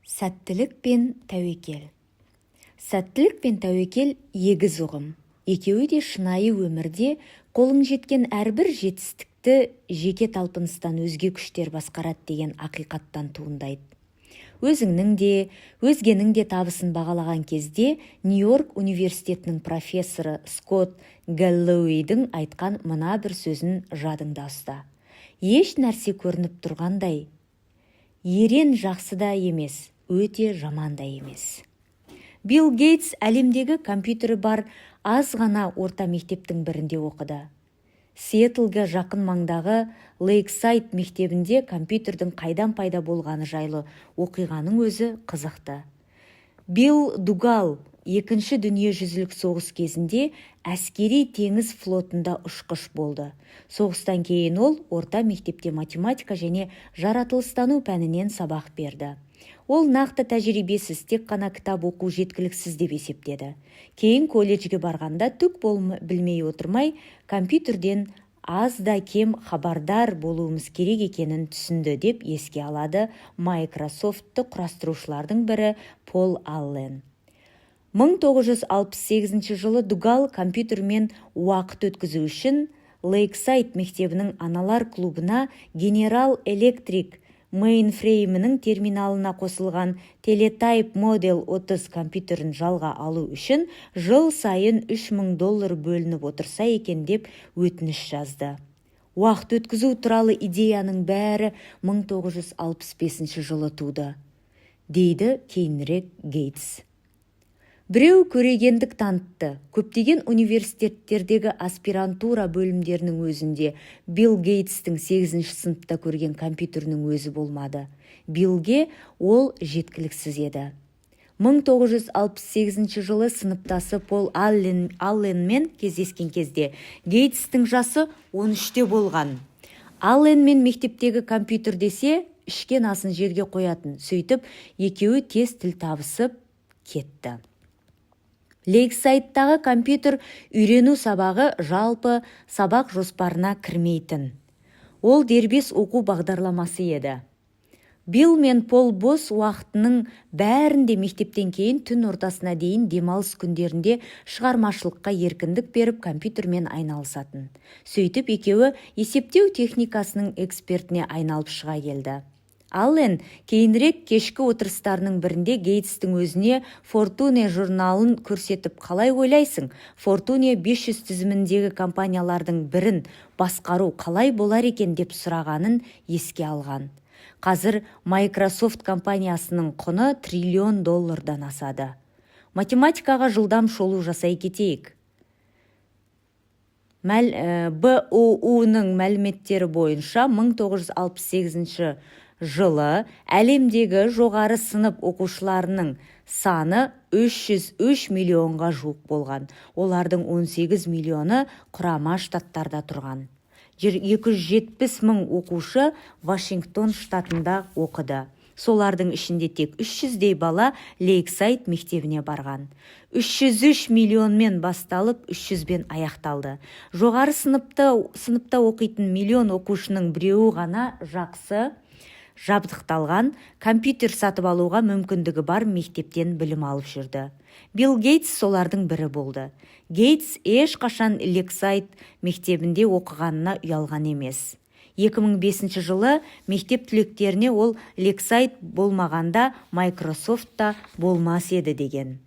Сәттілік пен тәуекел. Сәттілік пен тәуекел егіз ұғым. Екеуі де шынайы өмірде қолың жеткен әрбір жетістікті жеке талпыныстан өзге күштер басқарады деген ақиқаттан туындайды. Өзіңнің де, өзгенің де табысын бағалаған кезде Нью-Йорк университетінің профессоры Скотт Гэллоуэйдің айтқан мына бір сөзін жадыңда ұста. Еш нәрсе көрініп тұрғандай, ерен жақсы да емес, өте жаман да емес. Билл Гейтс әлемдегі компьютері бар аз ғана орта мектептің бірінде оқыды. Сиэтлге жақын маңдағы Лейксайд мектебінде компьютердің қайдан пайда болғаны жайлы оқиғаның өзі қызықты. Билл Дугал Екінші дүниежүзілік соғыс кезінде әскери теңіз флотында ұшқыш болды. Соғыстан кейін ол орта мектепте математика және жаратылыстану пәнінен сабақ берді. Ол нақты тәжірибесіз, тек қана кітап оқу жеткіліксіз деп есептеді. Кейін колледжге барғанда түк білмей отырмай, компьютерден аз да кем хабардар болуымыз керек екенін түсінді деп еске алады Microsoft'ты құрастырушылардың бірі Пол Аллен. 1968 жылы Дугал компьютермен уақыт өткізу үшін Лейксайд мектебінің аналар клубына General Electric мейнфреймінің терминалына қосылған Teletype Model 30 компьютерін жалға алу үшін жыл сайын $3000 бөлініп отырса екен деп өтініш жазды. Уақыт өткізу туралы идеяның бәрі 1965 жылы туды, дейді кейінірек Гейтс. Біреу көрегендік танытты. Көптеген университеттердегі аспирантура бөлімдерінің өзінде Билл Гейтстің 8-ші сыныпта көрген компьютерінің өзі болмады. Биллге ол жеткіліксіз еді. 1968 жылы сыныптасы Пол Алленмен кездескен кезде Гейтстің жасы 13-те болған. Алленмен мектептегі компьютер десе, ішкен асын жерге қоятын. Сөйтіп, екеуі тез тіл табысып кетті. Лейксайдтағы компьютер үйрену сабағы жалпы сабақ жоспарына кірмейтін. Ол дербес оқу бағдарламасы еді. Билл мен Пол бос уақытының бәрінде мектептен кейін түн ортасына дейін демалыс күндерінде шығармашылыққа еркіндік беріп компьютермен айналысатын. Сөйтіп екеуі есептеу техникасының экспертіне айналып шыға келді. Аллен кейінірек кешкі отырыстарының бірінде Гейтстің өзіне Fortune журналын көрсетіп, қалай ойлайсың, Fortune 500 тізіміндегі компаниялардың бірін басқару қалай болар екен деп сұрағанын еске алған. Қазір Microsoft компаниясының құны $1 триллион асады. Математикаға жылдам шолу жасай кетейік. БОУ-ның мәліметтері бойынша 1968 жылы әлемдегі жоғары сынып оқушыларының саны 303 миллионға жуық болған. Олардың 18 миллионы құрама штаттарда тұрған. 270 мың оқушы Вашингтон штатында оқыды. Солардың ішінде тек 300-дей бала Лейксайд мектебіне барған. 303 миллионмен басталып, 300-бен аяқталды. Жоғары сыныпта оқитын миллион оқушының біреуі ғана жақсы жабдықталған компьютер сатып алуға мүмкіндігі бар мектептен білім алып жүрді. Билл Гейтс солардың бірі болды. Гейтс ешқашан Лейксайд мектебінде оқығанына ұялған емес. 2005 жылы мектеп түлектеріне ол Лейксайд болмағанда Microsoft'та болмас еді деген.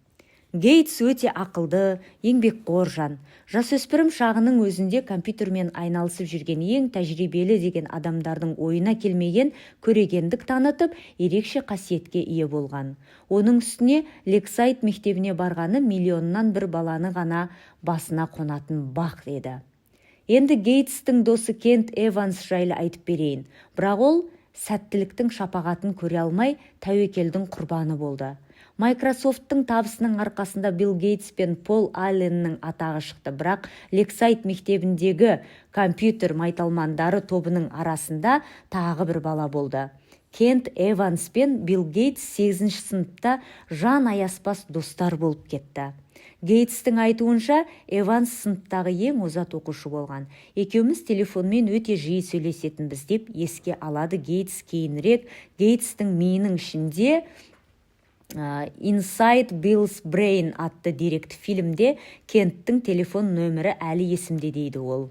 Гейтс өте ақылды, еңбекқор жан. Жасөспірім шағының өзінде компьютермен айналысып жүрген ең тәжірибелі деген адамдардың ойына келмеген көрегендік танытып, ерекше қасиетке ие болған. Оның үстіне Лейксайд мектебіне барғаны миллионнан бір баланы ғана басына қонатын бақ еді. Енді Гейтстің досы Кент Эванс жайлы айтып берейін. Бірақ ол сәттіліктің шапағатын көре алмай, тәуекелдің құрбаны болды. Microsoft'тың табысының арқасында Билл Гейтс пен Пол Алленнің атағы шықты, бірақ Лейксайд мектебіндегі компьютер майталмандары тобының арасында тағы бір бала болды. Кент Эванс пен Билл Гейтс 8-ші сыныпта жан аяспас достар болып кетті. Гейтстің айтуынша, Эванс сыныптағы ең озат оқушы болған. Екеуміз телефонмен өте жиі сөйлесетінбіз деп еске алады Гейтс кейінірек. Гейтстің миының ішінде Inside Bill's Brain атты деректі фильмде Кенттің телефон нөмірі әлі есімде дейді ол.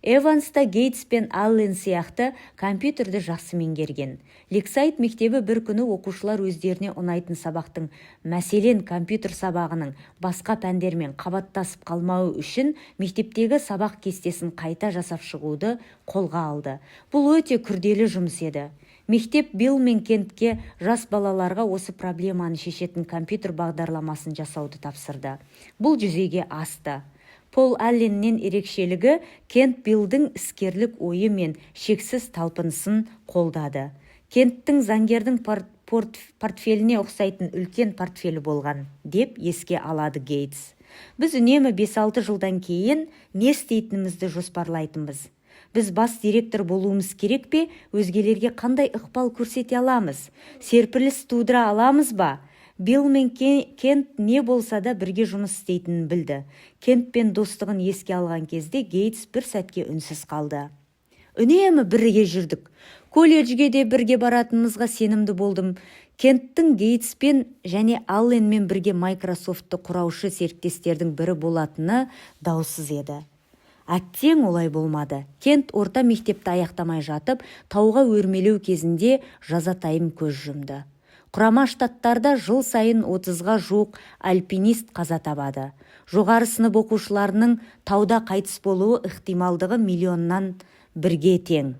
Эванс та Гейтс пен Аллен сияқты компьютерді жақсы меңгерген. Лексайд мектебі бір күні оқушылар өздеріне ұнайтын сабақтың, мәселен компьютер сабағының басқа пәндермен қабаттасып қалмауы үшін мектептегі сабақ кестесін қайта жасап шығуды қолға алды. Бұл өте күрделі жұмыс еді. Мектеп Билл мен Кентке жас балаларға осы проблеманы шешетін компьютер бағдарламасын жасауды тапсырды. Бұл жүзеге асты. Пол Алленнен ерекшелігі Кент Биллдің іскерлік ойы мен шексіз талпынысын қолдады. Кенттің заңгердің портфеліне ұқсайтын үлкен портфелі болған, деп еске алады Гейтс. Біз үнемі 5-6 жылдан кейін не істейтінімізді жоспарлайтынбыз. Біз бас директор болуымыз керек пе, өзгелерге қандай ықпал көрсете аламыз? Серпіліс тудыра аламыз ба? Билл мен Кент не болса да бірге жұмыс істейтінін білді. Кент пен достығын еске алған кезде Гейтс бір сәтке үнсіз қалды. Үнемі бірге жүрдік. Колледжге де бірге баратынымызға сенімді болдым. Кенттің Гейтспен және Алленмен бірге Microsoft'ты құраушы серіктестердің бірі болатыны даусыз еді. Әттең олай болмады. Кент орта мектепті аяқтамай жатып, тауға өрмелеу кезінде жазатайым көз жұмды. Құрама Штаттарда жыл сайын 30-ға жуық альпинист қаза табады. Жоғары сынып оқушыларының тауда қайтыс болуы ықтималдығы 1,1 тең.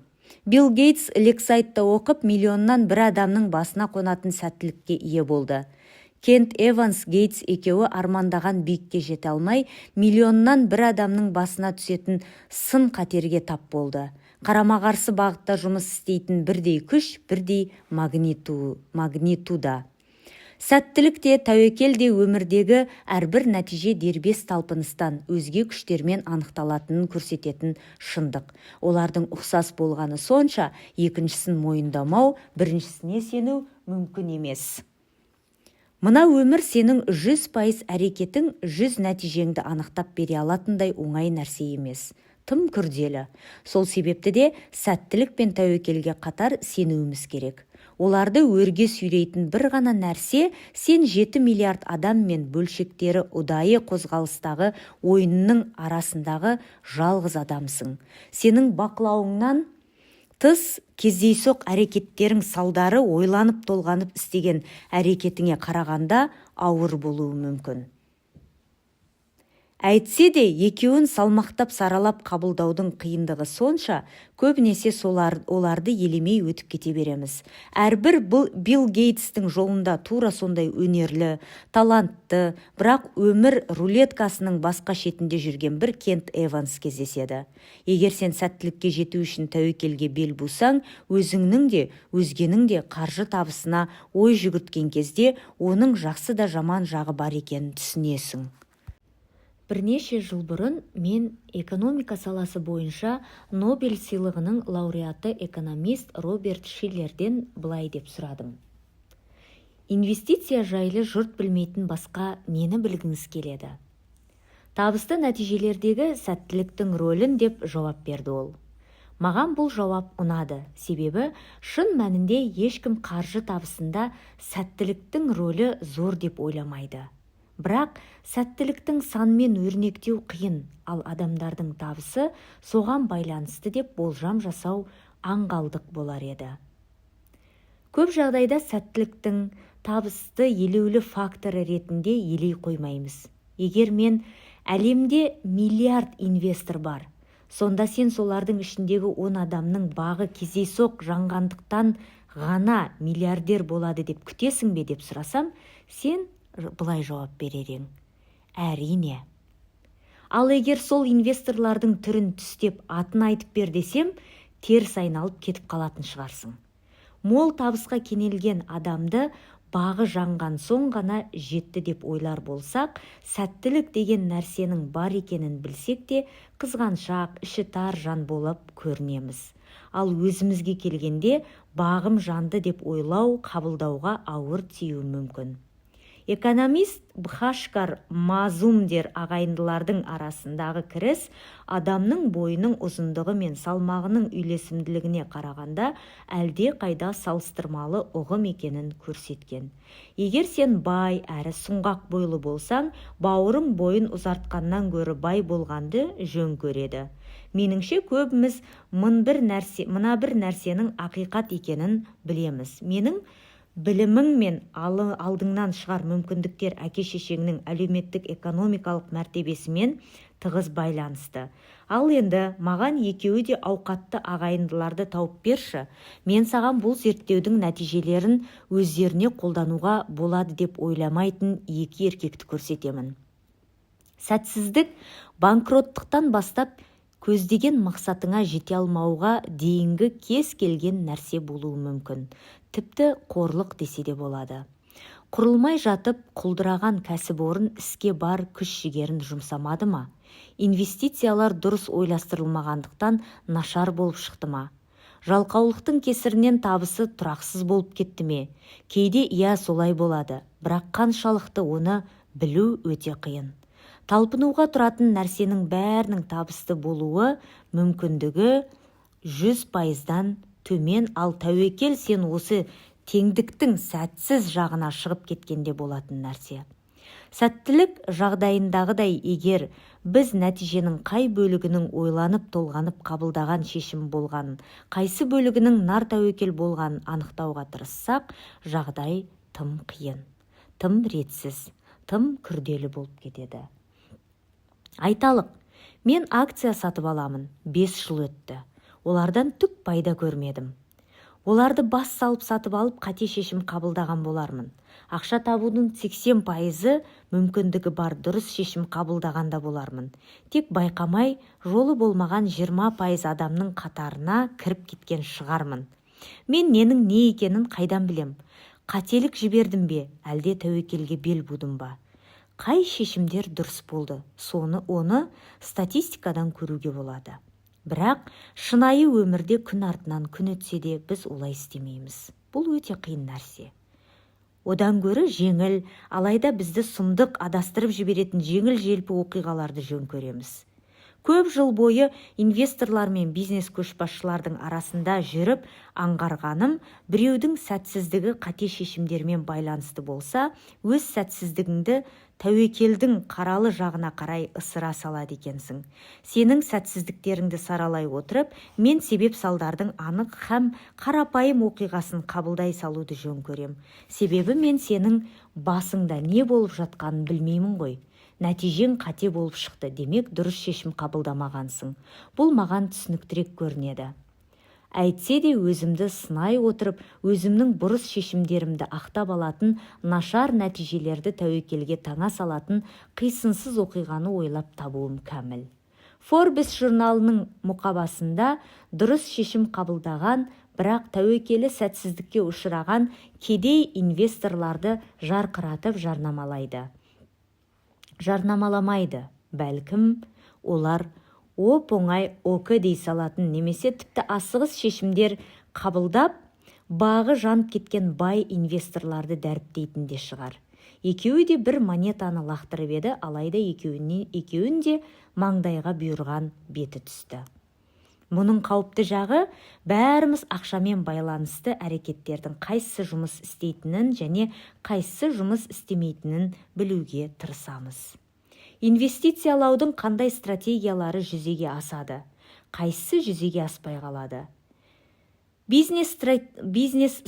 Билл Гейтс Лексайдта оқып, 1,1 адамның басына қонатын сәттілікке ие болды. Кент Эванс Гейтс екеуі армандаған биікке жете алмай, 1,1 адамның басына түсетін сын қатерге тап болды. Қарама-қарсы бағытта жұмыс істейтін бірдей күш, бірдей магнитуда. Сәттілік те, тәуекел де өмірдегі әрбір нәтиже дербес талпыныстан өзге күштермен анықталатынын көрсететін шындық. Олардың ұқсас болғаны сонша, екіншісін мойындамау, біріншісіне сену мүмкін емес. Мына өмір сенің 100% әрекетің 100 нәтижеңді анықтап бере алатындай оңай нәрсе емес. Тым күрделі. Сол себепті де сәттілік пен тәуекелге қатар сенуіміз керек. Оларды өрге сүйрейтін бір ғана нәрсе, сен 7 миллиард адам мен бөлшектері ұдайы қозғалыстағы ойынның арасындағы жалғыз адамсың. Сенің бақылауыңнан тыс кездейсоқ әрекеттерің салдары ойланып толғанып істеген әрекетіңе қарағанда ауыр болуы мүмкін. Әйтсе де, екеуін салмақтап саралап қабылдаудың қиындығы сонша, көбінесе оларды елемей өтіп кете береміз. Әрбір Билл Гейтстің жолында тура сондай өнерлі, талантты, бірақ өмір рулеткасының басқа шетінде жүрген бір Кент Эванс кездеседі. Егер сен сәттілікке жету үшін тәуекелге бел бусаң, өзіңнің де, өзгенің де қаржы табысына ой жүгірткен кезде, оның жақсы да жаман жағы бар екенін түсінесің. Бірнеше жыл бұрын мен экономика саласы бойынша Нобель сыйлығының лауреаты экономист Роберт Шиллерден былай деп сұрадым. Инвестиция жайлы жұрт білмейтін басқа нені білгіңіз келеді? Табысты нәтижелердегі сәттіліктің рөлін деп жауап берді ол. Маған бұл жауап ұнады, себебі шын мәнінде ешкім қаржы табысында сәттіліктің рөлі зор деп ойламайды. Бірақ сәттіліктің санмен өрнектеу қиын, ал адамдардың табысы соған байланысты деп болжам жасау аңғалдық болар еді. Көп жағдайда сәттіліктің табысты елеулі факторы ретінде елей қоймаймыз. Егер мен әлемде миллиард инвестор бар, сонда сен солардың ішіндегі 10 адамның бағы кездейсоқ жанғандықтан ғана миллиардер болады деп күтесің бе деп сұрасам, сен былай жауап берер ең. Әрине. Ал егер сол инвесторлардың түрін түстеп атын айтып бер десем, теріс айналып кетіп қалатын шығарсың. Мол табысқа кенелген адамды бағы жанған соң ғана жетті деп ойлар болсақ, сәттілік деген нәрсенің бар екенін білсек те, қызғаншақ, іші тар жан болып көрінеміз. Ал өзімізге келгенде бағым жанды деп ойлау, қабылдауға ауыр тиюі мүмкін. Экономист Бхашкар Мазумдер ағайындылардың арасындағы кіріс адамның бойының ұзындығы мен салмағының үйлесімділігіне қарағанда әлде қайда салыстырмалы ұғым екенін көрсеткен. Егер сен бай әрі сұңғақ бойлы болсаң, бауырың бойын ұзартқаннан гөрі бай болғанды жөн көреді. Меніңше көбіміз мына бір нәрсенің ақиқат екенін білеміз. Менің білімің мен алдыңнан шығар мүмкіндіктер әке-шешеңнің әлеуметтік экономикалық мәртебесімен тығыз байланысты. Ал енді маған екеуі де ауқатты ағайындыларды тауып берші. Мен саған бұл зерттеудің нәтижелерін өздеріне қолдануға болады деп ойламайтын екі еркекті көрсетемін. Сәтсіздік банкроттықтан бастап көздеген мақсатыңа жете алмауға дейінгі кез келген нәрсе болуы мүмкін. Тіпті қорлық десе де болады. Құрылмай жатып, құлдыраған кәсіпорын іске бар күш-жігерін жұмсамады ма? Инвестициялар дұрыс ойластырылмағандықтан нашар болып шықты ма? Жалқаулықтың кесірінен табысы тұрақсыз болып кетті ме? Кейде иә солай болады, бірақ қаншалықты оны білу өте қиын. Талпынуға тұратын нәрсенің бәрінің табысты болуы мүмкіндігі 100%-дан төмен, ал тәуекел сен осы теңдіктің сәтсіз жағына шығып кеткенде болатын нәрсе. Сәттілік жағдайындағыдай, егер біз нәтиженің қай бөлігінің ойланып толғанып қабылдаған шешім болғанын, қайсы бөлігінің нар тәуекел болғанын анықтауға тырыссақ, жағдай тым қиын, тым ретсіз, тым күрделі болып кетеді. Айталық, мен акция сатып аламын, 5 жыл өтті. Олардан түк пайда көрмедім. Оларды бас салып сатып алып қате шешім қабылдаған болармын. Ақша табудың 80% мүмкіндігі бар дұрыс шешім қабылдағанда болармын. Тек байқамай, жолы болмаған 20% адамның қатарына кіріп кеткен шығармын. Мен ненің не екенін қайдан білем? Қателік жібердім бе, әлде тәуекелге бел будым ба? Қай шешімдер дұрыс болды? Оны статистикадан көруге болады. Бірақ шынайы өмірде күн артынан күн өтсе де біз олай істемейміз. Бұл өте қиын нәрсе. Одан гөрі жеңіл, алайда бізді сұмдық адастырып жіберетін жеңіл-желпі оқиғаларды жөн көреміз. Көп жыл бойы инвесторлар мен бизнес көшбасшылардың арасында жүріп аңғарғаным, біреудің сәтсіздігі қате шешімдермен байланысты болса, өз сәтсіздігіңді тәуекелдің қаралы жағына қарай ысыра салады екенсің. Сенің сәтсіздіктеріңді саралай отырып, мен себеп салдардың анық һәм қарапайым оқиғасын қабылдай салуды жөн көрем. Себебі мен сенің басыңда не болып жатқанын білмеймін ғой. Нәтижең қате болып шықты, демек дұрыс шешім қабылдамағансың. Бұл маған түсініктірек көрінеді. Әйтсе де өзімді сынай отырып, өзімнің бұрыс шешімдерімді ақтап алатын, нашар нәтижелерді тәуекелге таңа салатын қисынсыз оқиғаны ойлап табуым кәміл. Forbes журналының мұқабасында дұрыс шешім қабылдаған, бірақ тәуекелі сәтсіздікке ұшыраған кедей инвесторларды жарқыратып жарнамаламайды. Бәлкім, олар оп-оңай окі дей салатын немесе тіпті асығыс шешімдер қабылдап, бағы жанып кеткен бай инвесторларды дәріптейтін де шығар. Екеуі де бір монетаны лақтырып еді, алайда екеуін де маңдайға бұйырған беті түсті. Мұның қауіпті жағы, бәріміз ақшамен байланысты әрекеттердің қайсы жұмыс істейтінін және қайсы жұмыс істемейтінін білуге тырысамыз. Инвестициялаудың қандай стратегиялары жүзеге асады, қайсы жүзеге аспай қалады? Бизнес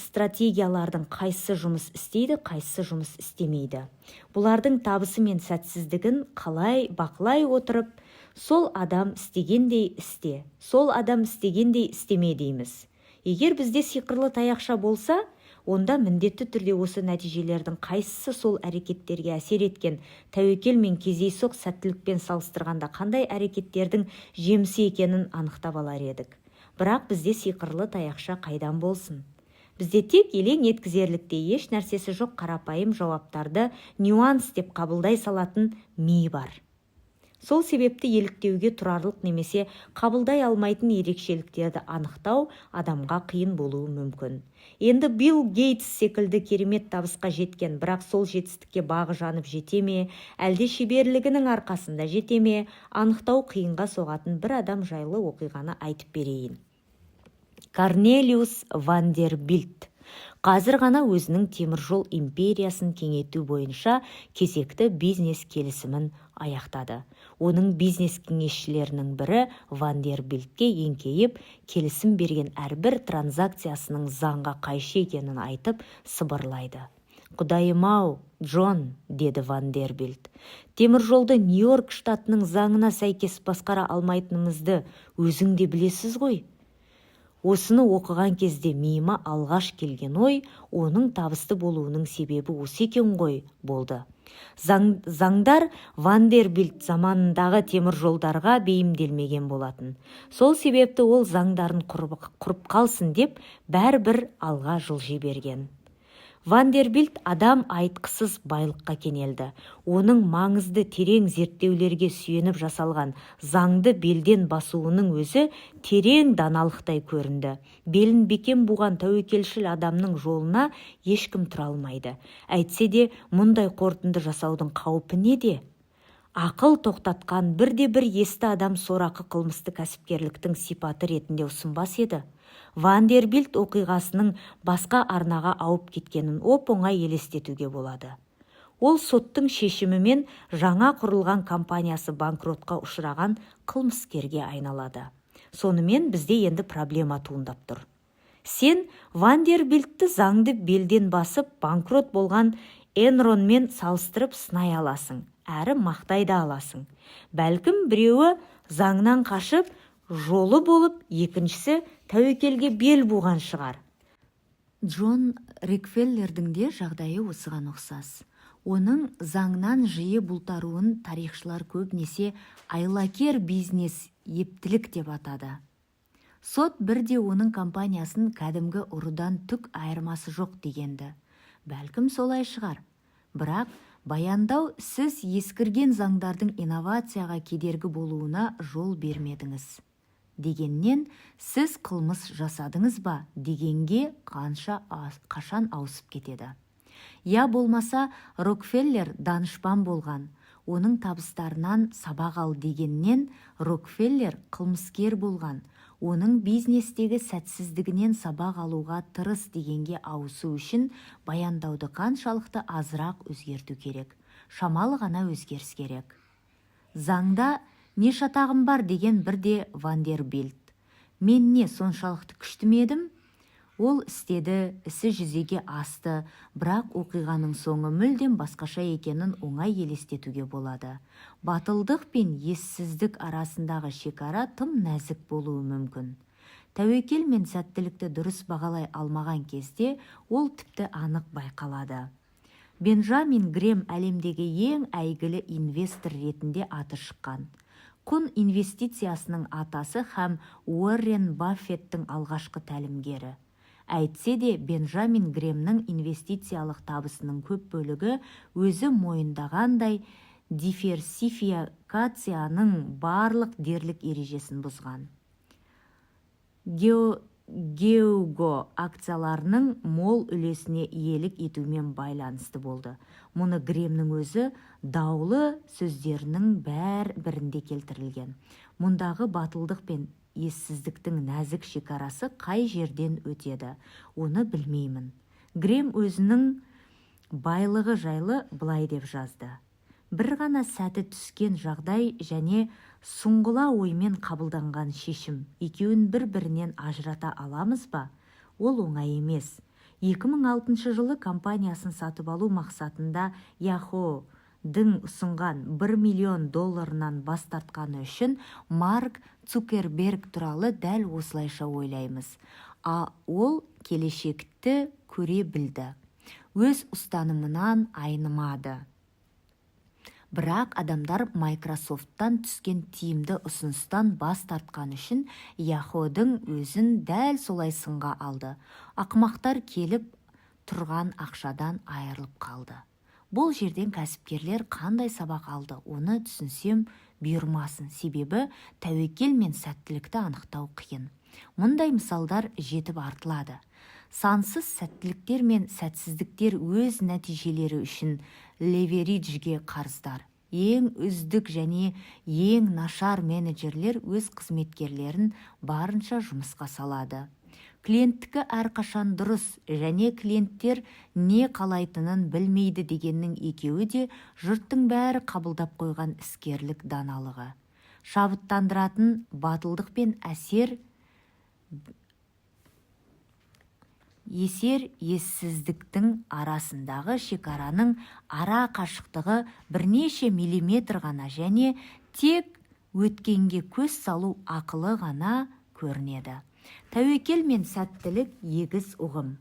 стратегиялардың қайсы жұмыс істейді, қайсы жұмыс істемейді? Бұлардың табысы мен сәтсіздігін қалай бақылай отырып, сол адам істегендей істе, сол адам істегендей істеме дейміз. Егер бізде сиқырлы таяқша болса, онда міндетті түрде осы нәтижелердің қайсысы сол әрекеттерге әсер еткен, тәуекел мен кездейсоқ сәттілікпен салыстырғанда қандай әрекеттердің жемісі екенін анықтап алар едік. Бірақ бізде сиқырлы таяқша қайдан болсын? Бізде тек елең еткізерліктей еш нәрсесі жоқ қарапайым жауаптарды нюанс деп қабылдай салатын ми бар. Сол себепті еліктеуге тұрарлық немесе қабылдай алмайтын ерекшеліктерді анықтау адамға қиын болуы мүмкін. Енді Билл Гейтс секілді керемет табысқа жеткен, бірақ сол жетістікке бағы жанып жете ме, әлде шеберлігінің арқасында жете ме, анықтау қиынға соғатын бір адам жайлы оқиғаны айтып берейін. Корнелиус Вандербильт қазір ғана өзінің теміржол империясын кеңейту бойынша кезекті бизнес келісімін аяқтады. Оның бизнес кеңесшілерінің бірі Вандербильтке еңкейіп, келісім берген әрбір транзакциясының заңға қайшы екенін айтып сыбырлайды. «Құдайым-ау, Джон», деді Вандербильт, «теміржолды Нью-Йорк штатының заңына сәйкес басқара алмайтынымызды өзің де білесіз ғой». Осыны оқыған кезде миыма алғаш келген ой, оның табысты болуының себебі осы екен ғой болды. Заңдар Вандербильт заманындағы теміржолдарға бейімделмеген болатын. Сол себепті ол заңдарын құрып қалсын деп бәрібір алға жылжи берген. Вандербильт адам айтқысыз байлыққа кенелді. Оның маңызды терең зерттеулерге сүйеніп жасалған заңды белден басуының өзі терең даналықтай көрінді. Белін бекем буған тәуекелшіл адамның жолына ешкім тұра алмайды. Әйтсе де, мұндай қорытынды жасаудың қаупі неде? Ақыл тоқтатқан бірде-бір есті адам сорақы қылмысты кәсіпкерліктің сипаты ретінде ұсынбас еді. Вандербильт оқиғасының басқа арнаға ауып кеткенін оп-оңай елестетуге болады. Ол соттың шешімімен жаңа құрылған компаниясы банкротқа ұшыраған қылмыскерге айналады. Сонымен бізде енді проблема туындап тұр. Сен Вандербильтті заңды белден басып, банкрот болған Энронмен салыстырып сынай аласың, әрі мақтай да аласың. Бәлкім біреуі заңнан қашып, жолы болып, екіншісі тәуекелге бел буған шығар. Джон Рокфеллердің де жағдайы осыған ұқсас. Оның заңнан жиі бұлтаруын тарихшылар көбінесе айлакер бизнес ептілік деп атады. Сот бірде оның компаниясын кәдімгі ұрыдан түк айырмасы жоқ дегенді. Бәлкім солай шығар. Бірақ баяндау сіз ескірген заңдардың инновацияға кедергі болуына жол бермедіңіз. Дегеннен сіз қылмыс жасадыңыз ба дегенге қашан ауысып кетеді. Я болмаса Рокфеллер данышпан болған, оның табыстарынан сабақ ал дегеннен Рокфеллер қылмыскер болған, оның бизнестегі сәтсіздігінен сабақ алуға тырыс дегенге ауысу үшін баяндауды қаншалықты азырақ өзгерту керек, шамалы ғана өзгеріс керек. Заңда не шатағым бар деген бірде Вандербильт. Мен не соншалықты күшті ме едім? Ол істеді, ісі жүзеге асты, бірақ оқиғаның соңы мүлдем басқаша екенін оңай елестетуге болады. Батылдық пен ессіздік арасындағы шекара тым нәзік болуы мүмкін. Тәуекел мен сәттілікті дұрыс бағалай алмаған кезде ол тіпті анық байқалады. Бенджамин Грэм әлемдегі ең әйгілі инвестор ретінде аты шыққан. Құн инвестициясының атасы һәм Уоррен Баффеттің алғашқы тәлімгері. Әйтсе де, Бенджамин Грэмнің инвестициялық табысының көп бөлігі өзі мойындағандай диверсификацияның барлық дерлік ережесін бұзған. Геуго акцияларының мол үлесіне иелік етумен байланысты болды. Мұны Грэмнің өзі даулы сөздерінің бірінде келтірілген. Мұндағы батылдық пен ессіздіктің нәзік шекарасы қай жерден өтеді, оны білмеймін. Грэм өзінің байлығы жайлы былай деп жазды. Бір ғана сәті түскен жағдай және сұңғыла оймен қабылданған шешім. Екеуін бір-бірінен ажырата аламыз ба? Ол оңай емес. 2006 жылы компаниясын сатып алу мақсатында Yahoo!-дың ұсынған $1 миллион бас тартқаны үшін Марк Цукерберг туралы дәл осылайша ойлаймыз. Ол келешекті көре білді. Өз ұстанымынан айнымады. Бірақ адамдар Microsoft-тан түскен тиімді ұсыныстан бас тартқан үшін Yahoo!-дың өзін дәл солай сынға алды. Ақымақтар келіп тұрған ақшадан айырылып қалды. Бұл жерден кәсіпкерлер қандай сабақ алды, оны түсінсем бұйырмасын. Себебі тәуекел мен сәттілікті анықтау қиын. Мұндай мысалдар жетіп артылады. Сансыз сәттіліктер мен сәтсіздіктер өз нәтижелері үшін левериджге қарыздар. Ең үздік және ең нашар менеджерлер өз қызметкерлерін барынша жұмысқа салады. Клиенттікі әрқашан дұрыс және клиенттер не қалайтынын білмейді дегеннің екеуі де жұрттың бәрі қабылдап қойған іскерлік даналығы. Шабыттандыратын батылдық пен ессіздіктің арасындағы шекараның ара қашықтығы бірнеше миллиметр ғана және тек өткенге көз салу ақылы ғана көрінеді. Тәуекел мен сәттілік егіз ұғым.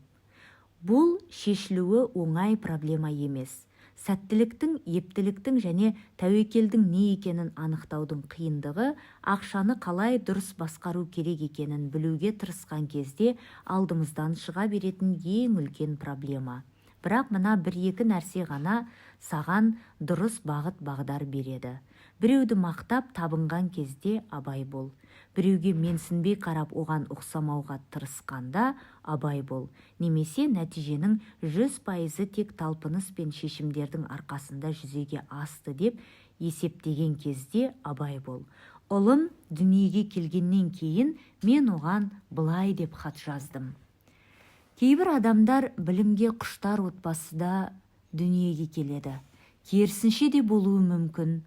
Бұл шешілуі оңай проблема емес. Сәттіліктің, ептіліктің және тәуекелдің не екенін анықтаудың қиындығы ақшаны қалай дұрыс басқару керек екенін білуге тырысқан кезде алдымыздан шыға беретін ең үлкен проблема. Бірақ мына бір-екі нәрсе ғана саған дұрыс бағыт-бағдар береді. Біреуді мақтап табынған кезде абай бол. Біреуге менсінбей қарап оған ұқсамауға тырысқанда абай бол. Немесе нәтиженің 100% тек талпыныс пен шешімдердің арқасында жүзеге асты деп есептеген кезде абай бол. Ұлым дүниеге келгеннен кейін мен оған былай деп хат жаздым. Кейбір адамдар білімге құштар отбасыда дүниеге келеді. Керісінше де болуы мүмкін.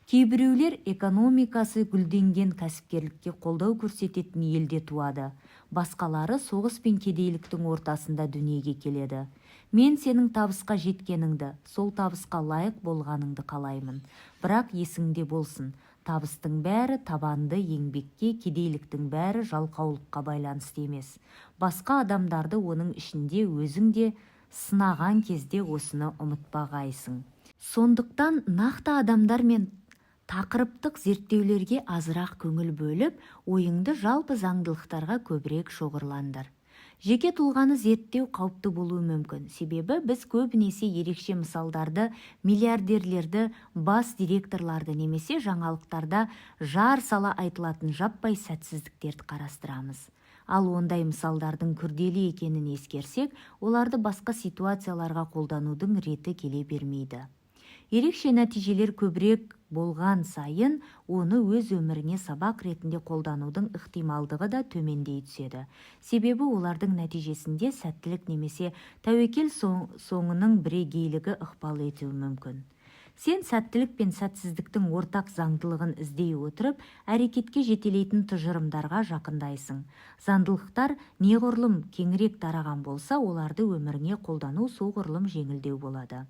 Кейбіреулер экономикасы гүлденген кәсіпкерлікке қолдау көрсететін елде туады. Басқалары соғыс пен кедейліктің ортасында дүниеге келеді. Мен сенің табысқа жеткеніңді, сол табысқа лайық болғаныңды қалаймын. Бірақ есіңде болсын, табыстың бәрі табанды еңбекке, кедейліктің бәрі жалқаулыққа байланысты емес. Басқа адамдарды оның ішінде өзің де сынаған кезде осыны ұмытпағайсың. Сондықтан нақты адамдар мен тақырыптық зерттеулерге азырақ көңіл бөліп, ойыңды жалпы заңдылықтарға көбірек шоғырландыр. Жеке тұлғаны зерттеу қауіпті болуы мүмкін. Себебі біз көбінесе ерекше мысалдарды, миллиардерлерді, бас директорларды немесе жаңалықтарда жар сала айтылатын жаппай сәтсіздіктерді қарастырамыз. Ал ондай мысалдардың күрделі екенін ескерсек, оларды басқа ситуацияларға қолданудың реті келе бермейді. Ерекше нәтижелер көбірек болған сайын, оны өз өміріне сабақ ретінде қолданудың ықтималдығы да төмендей түседі. Себебі олардың нәтижесінде сәттілік немесе тәуекел соңының бірегейлігі ықпал етуі мүмкін. Сен сәттілік пен сәтсіздіктің ортақ заңдылығын іздей отырып, әрекетке жетелейтін тұжырымдарға жақындайсың. Заңдылықтар неғұрлым кеңірек тараған болса, оларды өміріңе қолдану соғұрлым жеңілдеу болады.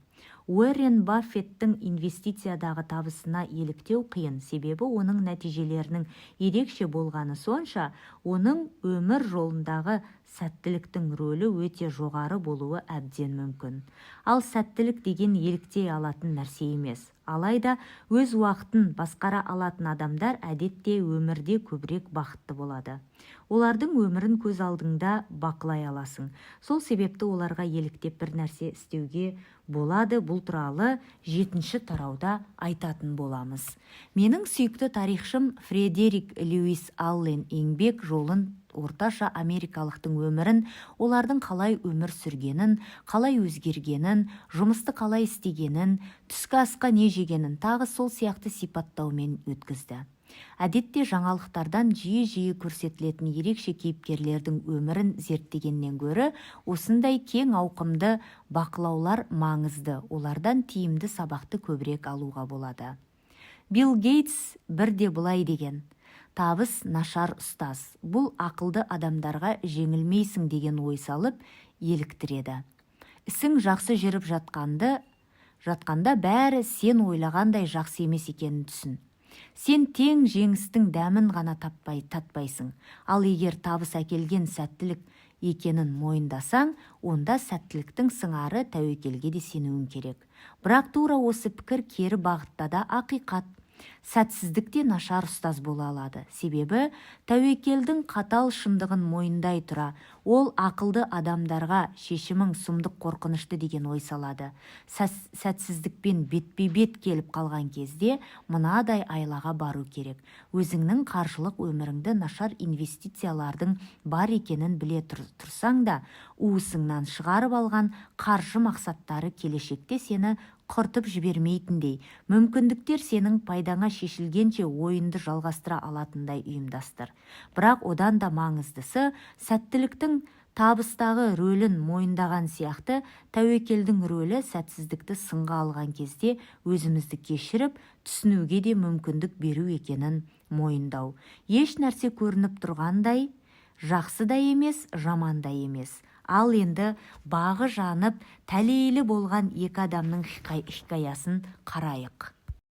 Уоррен Баффеттің инвестициядағы табысына еліктеу қиын, себебі оның нәтижелерінің ерекше болғаны сонша, оның өмір жолындағы сәттіліктің рөлі өте жоғары болуы әбден мүмкін. Ал сәттілік деген еліктей алатын нәрсе емес. Алайда өз уақытын басқара алатын адамдар әдетте өмірде көбірек бақытты болады. Олардың өмірін көз алдыңда бақылай аласың. Сол себепті оларға еліктеп бір нәрсе істеуге болады. Бұл туралы 7-ші тарауда айтатын боламыз. Менің сүйікті тарихшым Фредерик Льюис Аллен еңбек жолын, орташа америкалықтың өмірін, олардың қалай өмір сүргенін, қалай өзгергенін, жұмысты қалай істегенін, түскі асқа не жегенін тағы сол сияқты сипаттаумен өткізді. Әдетте жаңалықтардан жиі-жиі көрсетілетін ерекше кейіпкерлердің өмірін зерттегеннен гөрі, осындай кең ауқымды бақылаулар маңызды, олардан тиімді сабақты көбірек алуға болады. Билл Гейтс бірде былай деген: табыс нашар ұстаз. Бұл ақылды адамдарға жеңілмейсің деген ой салып еліктіреді. Ісің жақсы жүріп жатқанда бәрі сен ойлағандай жақсы емес екенін түсін. Сен тең жеңістің дәмін ғана татпайсың. Ал егер табыс әкелген сәттілік екенін мойындасаң, онда сәттіліктің сыңары тәуекелге де сенуің керек. Бірақ тура осы пікір кері бағытта да ақиқат. Сәтсіздікте нашар ұстаз бола алады. Себебі тәуекелдің қатал шындығын мойындай тұра, Ол ақылды адамдарға шешімің сұмдық қорқынышты деген ой салады. Сәтсіздікпен бетпе-бет келіп қалған кезде мынадай айлаға бару керек. Өзіңнің қаржылық өміріңді нашар инвестициялардың бар екенін біле тұрсаң да, уысыңнан шығарып алған қаржы мақсаттары келешекте сені құртып жібермейтіндей, мүмкіндіктер сенің пайдаңа шешілгенше ойынды жалғастыра алатындай ұйымдастыр. Бірақ одан да маңыздысы, сәттіліктің табыстағы рөлін мойындаған сияқты, тәуекелдің рөлі сәтсіздікті сынға алған кезде өзімізді кешіріп, түсінуге де мүмкіндік беру екенін мойындау. Еш нәрсе көрініп тұрғандай, жақсы да емес, жаман да емес. Ал енді бағы жанып, тәлейлі болған екі адамның хикаясын қарайық.